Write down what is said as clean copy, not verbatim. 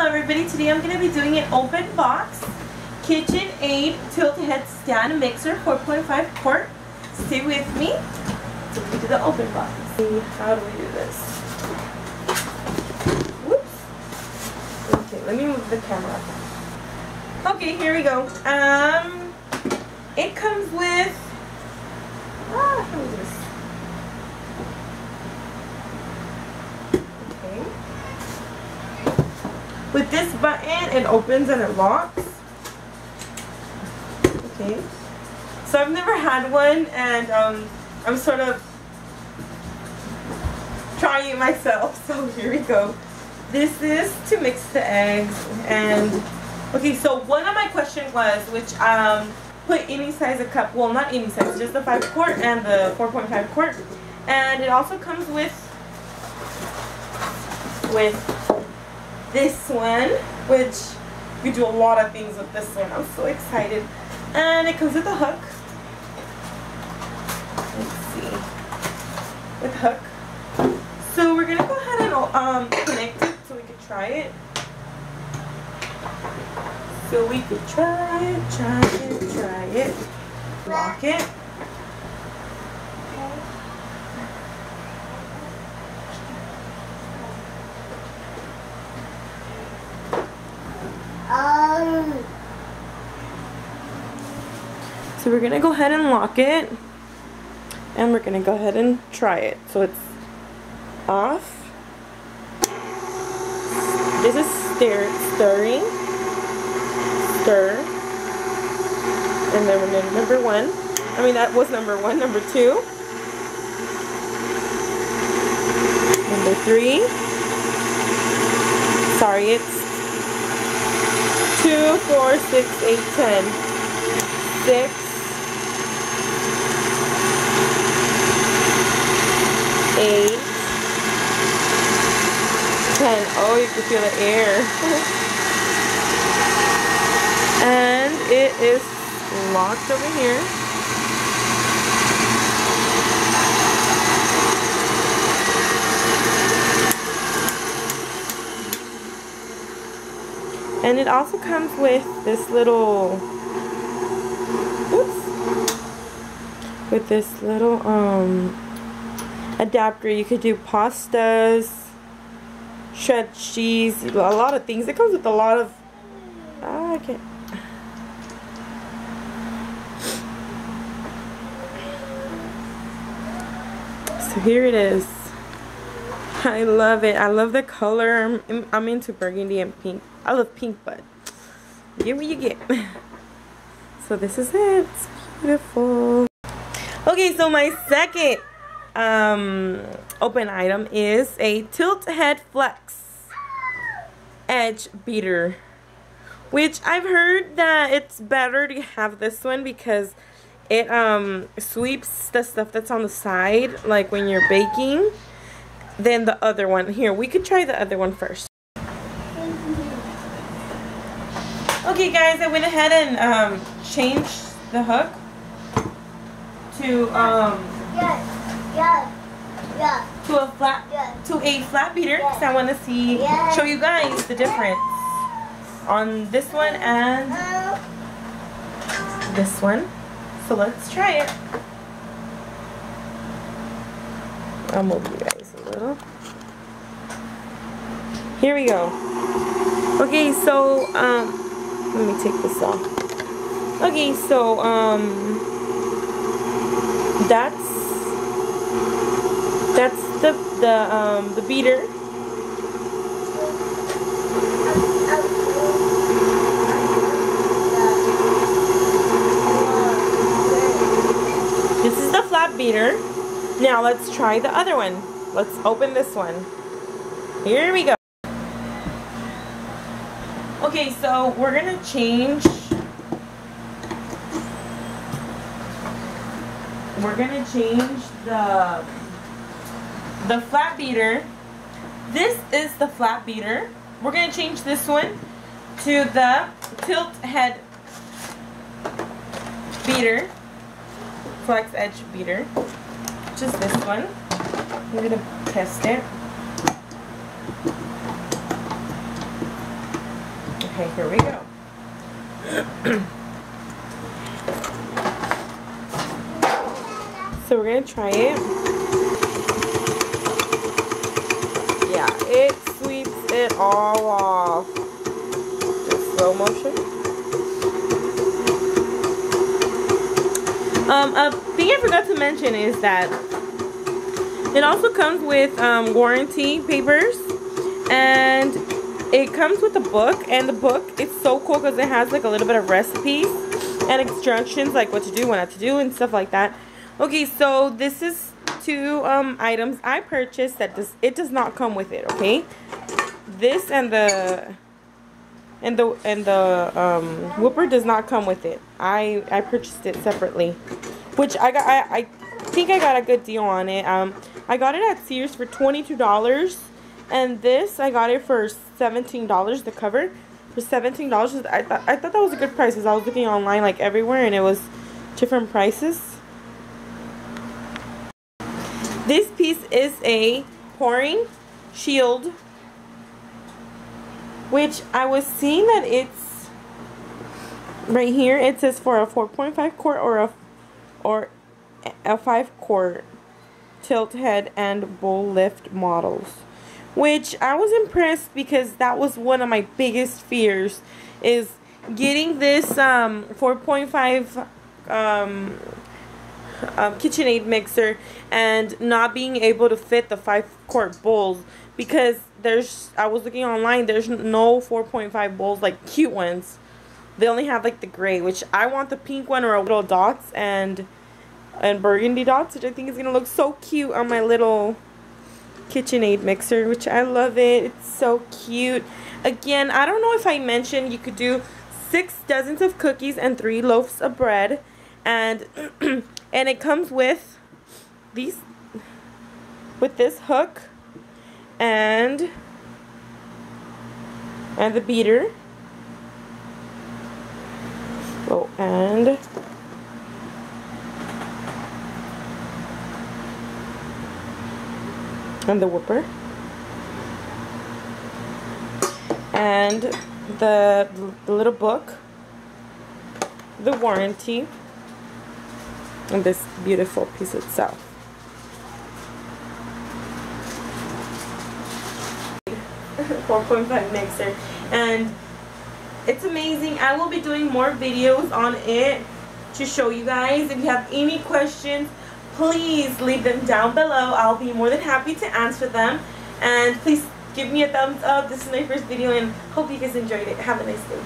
everybody, today I'm going to be doing an open box Kitchenaid tilt head stand mixer 4.5 quart. Stay with me so we do the open box. See, how do we do this? Whoops. Okay, let me move the camera. Okay, here we go. It comes with how is this? With this button, it opens and it locks. Okay. So I've never had one, and I'm sort of trying it myself. So here we go. This is to mix the eggs. And okay, so one of my questions was which put any size of cup. Well, not any size, just the 5 quart and the 4.5 quart. And it also comes with this one, which we do a lot of things with this one. I'm so excited. And it comes with a hook. Let's see. With hook. So we're gonna go ahead and connect it so we can try it. So we could try it. Lock it. So we're going to go ahead and lock it, and we're going to go ahead and try it. So it's off. This is stirring. Stir. And then we're going to number 1. I mean, that was number 1. Number 2. Number 3. Sorry, it's 2, 4, 6, 8, 10. 6. 8, 10. Oh, you can feel the air. And it is locked over here. And it also comes with this little, with this little adapter. You could do pastas, shred cheese, a lot of things. It comes with a lot of okay. So here it is. I love it. I love the color. I'm into burgundy and pink. I love pink, but get what you get. So this is it. It's beautiful. Okay, so my second open item is a tilt head flex edge beater, which I've heard that it's better to have this one because it sweeps the stuff that's on the side, like when you're baking, than the other one. Here, we could try the other one first. Okay guys, I went ahead and changed the hook to to a flat beater, because I want to show you guys the difference on this one and this one. So let's try it. I'll move you guys a little. Here we go. Okay, so let me take this off. Okay, so that's the beater. This is the flat beater. Now let's try the other one. Let's open this one. Here we go. Okay, so we're gonna change. We're gonna change the flat beater. This is the flat beater. We're gonna change this one to the tilt head beater, flex edge beater, which is this one. I'm gonna test it. Okay, here we go. So we're gonna try it. Yeah, it sweeps it all off. Just slow motion. A thing I forgot to mention is that it also comes with warranty papers, and it comes with a book, and the book is so cool because it has like a little bit of recipes and instructions like what to do, what not to do, and stuff like that. Okay, so this is two items I purchased that it does not come with it. Okay, this and the whooper does not come with it. I purchased it separately, which I think I got a good deal on it. I got it at Sears for $22, and this I got it for $17. The cover for $17. I thought that was a good price because I was looking online like everywhere and it was different prices. This piece is a pouring shield, which I was seeing that it's right here. It says for a 4.5 quart or a 5 quart tilt head and bowl lift models, which I was impressed because that was one of my biggest fears, is getting this 4.5 Kitchenaid mixer and not being able to fit the 5 quart bowls, because I was looking online, there's no 4.5 bowls like cute ones. They only have like the gray, which I want the pink one or a little dots and burgundy dots, which I think is gonna look so cute on my little Kitchenaid mixer, which I love it. It's so cute. Again, I don't know if I mentioned you could do 6 dozens of cookies and 3 loaves of bread, and and it comes with this hook and the beater. Oh, and the whooper, and the little book, the warranty, and this beautiful piece itself. 4.5 mixer, and it's amazing. I will be doing more videos on it to show you guys. If you have any questions, please leave them down below. I'll be more than happy to answer them. And please give me a thumbs up. This is my first video, and hope you guys enjoyed it. Have a nice day.